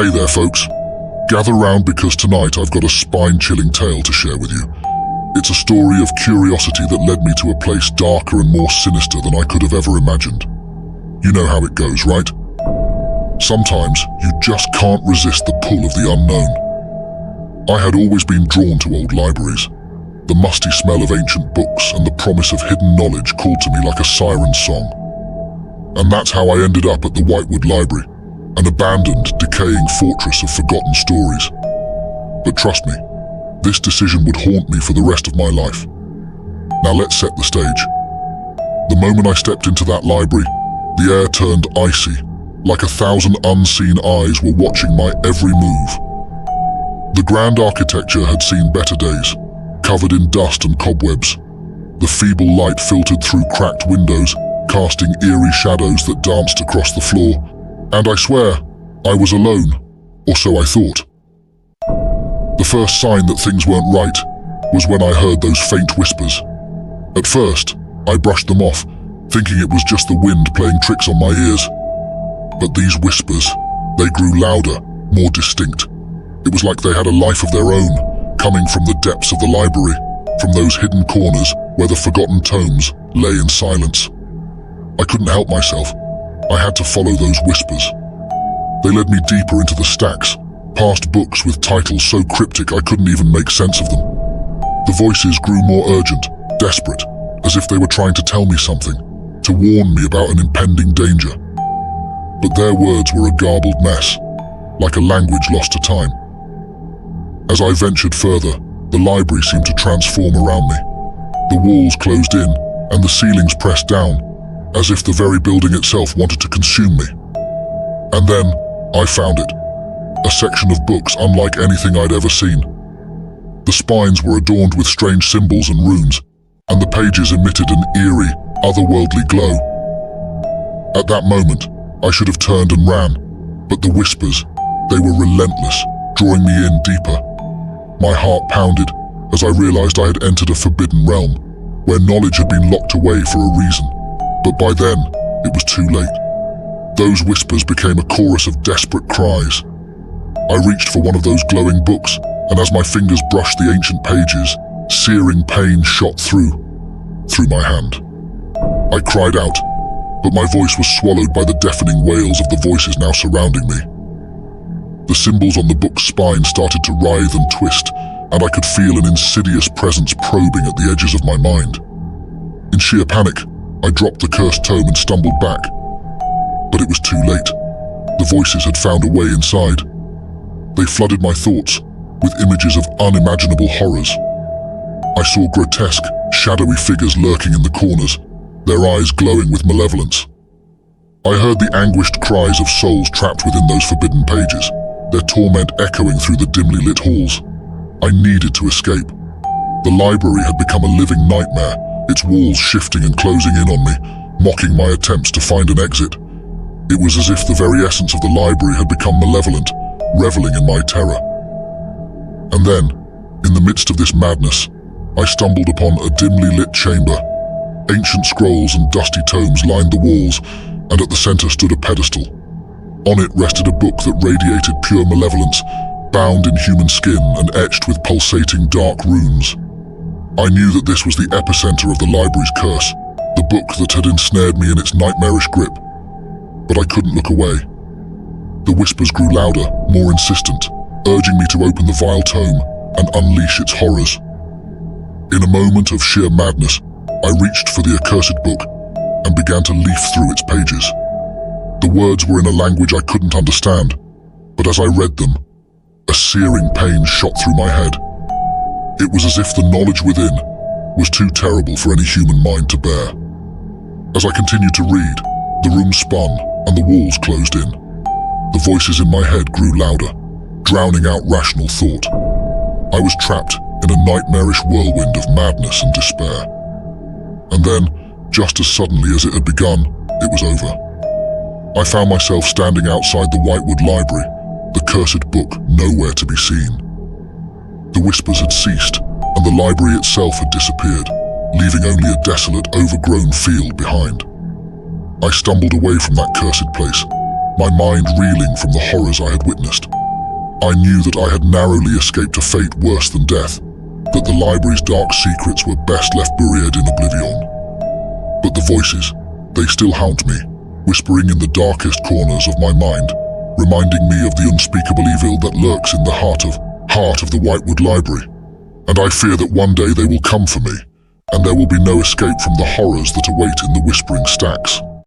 Hey there, folks. Gather round because tonight I've got a spine-chilling tale to share with you. It's a story of curiosity that led me to a place darker and more sinister than I could have ever imagined. You know how it goes, right? Sometimes you just can't resist the pull of the unknown. I had always been drawn to old libraries. The musty smell of ancient books and the promise of hidden knowledge called to me like a siren song. And that's how I ended up at the Whitewood Library, an abandoned, decaying fortress of forgotten stories. But trust me, this decision would haunt me for the rest of my life. Now let's set the stage. The moment I stepped into that library, the air turned icy, like 1,000 unseen eyes were watching my every move. The grand architecture had seen better days, covered in dust and cobwebs. The feeble light filtered through cracked windows, casting eerie shadows that danced across the floor. And I swear, I was alone, or so I thought. The first sign that things weren't right was when I heard those faint whispers. At first, I brushed them off, thinking it was just the wind playing tricks on my ears. But these whispers, they grew louder, more distinct. It was like they had a life of their own, coming from the depths of the library, from those hidden corners where the forgotten tomes lay in silence. I couldn't help myself. I had to follow those whispers. They led me deeper into the stacks, past books with titles so cryptic I couldn't even make sense of them. The voices grew more urgent, desperate, as if they were trying to tell me something, to warn me about an impending danger. But their words were a garbled mess, like a language lost to time. As I ventured further, the library seemed to transform around me. The walls closed in, and the ceilings pressed down, as if the very building itself wanted to consume me. And then, I found it. A section of books unlike anything I'd ever seen. The spines were adorned with strange symbols and runes, and the pages emitted an eerie, otherworldly glow. At that moment, I should have turned and ran, but the whispers, they were relentless, drawing me in deeper. My heart pounded as I realized I had entered a forbidden realm, where knowledge had been locked away for a reason. But by then, it was too late. Those whispers became a chorus of desperate cries. I reached for one of those glowing books, and as my fingers brushed the ancient pages, searing pain shot through my hand. I cried out, but my voice was swallowed by the deafening wails of the voices now surrounding me. The symbols on the book's spine started to writhe and twist, and I could feel an insidious presence probing at the edges of my mind. In sheer panic, I dropped the cursed tome and stumbled back. But it was too late. The voices had found a way inside. They flooded my thoughts with images of unimaginable horrors. I saw grotesque, shadowy figures lurking in the corners, their eyes glowing with malevolence. I heard the anguished cries of souls trapped within those forbidden pages, their torment echoing through the dimly lit halls. I needed to escape. The library had become a living nightmare, its walls shifting and closing in on me, mocking my attempts to find an exit. It was as if the very essence of the library had become malevolent, reveling in my terror. And then, in the midst of this madness, I stumbled upon a dimly lit chamber. Ancient scrolls and dusty tomes lined the walls, and at the center stood a pedestal. On it rested a book that radiated pure malevolence, bound in human skin and etched with pulsating dark runes. I knew that this was the epicenter of the library's curse, the book that had ensnared me in its nightmarish grip. But I couldn't look away. The whispers grew louder, more insistent, urging me to open the vile tome and unleash its horrors. In a moment of sheer madness, I reached for the accursed book and began to leaf through its pages. The words were in a language I couldn't understand, but as I read them, a searing pain shot through my head. It was as if the knowledge within was too terrible for any human mind to bear. As I continued to read, the room spun and the walls closed in. The voices in my head grew louder, drowning out rational thought. I was trapped in a nightmarish whirlwind of madness and despair. And then, just as suddenly as it had begun, it was over. I found myself standing outside the Whitewood Library, the cursed book nowhere to be seen. The whispers had ceased, and the library itself had disappeared, leaving only a desolate, overgrown field behind. I stumbled away from that cursed place, my mind reeling from the horrors I had witnessed. I knew that I had narrowly escaped a fate worse than death, that the library's dark secrets were best left buried in oblivion. But the voices, they still haunt me, whispering in the darkest corners of my mind, reminding me of the unspeakable evil that lurks in the heart of the Whitewood Library. And I fear that one day they will come for me, and there will be no escape from the horrors that await in the Whispering Stacks.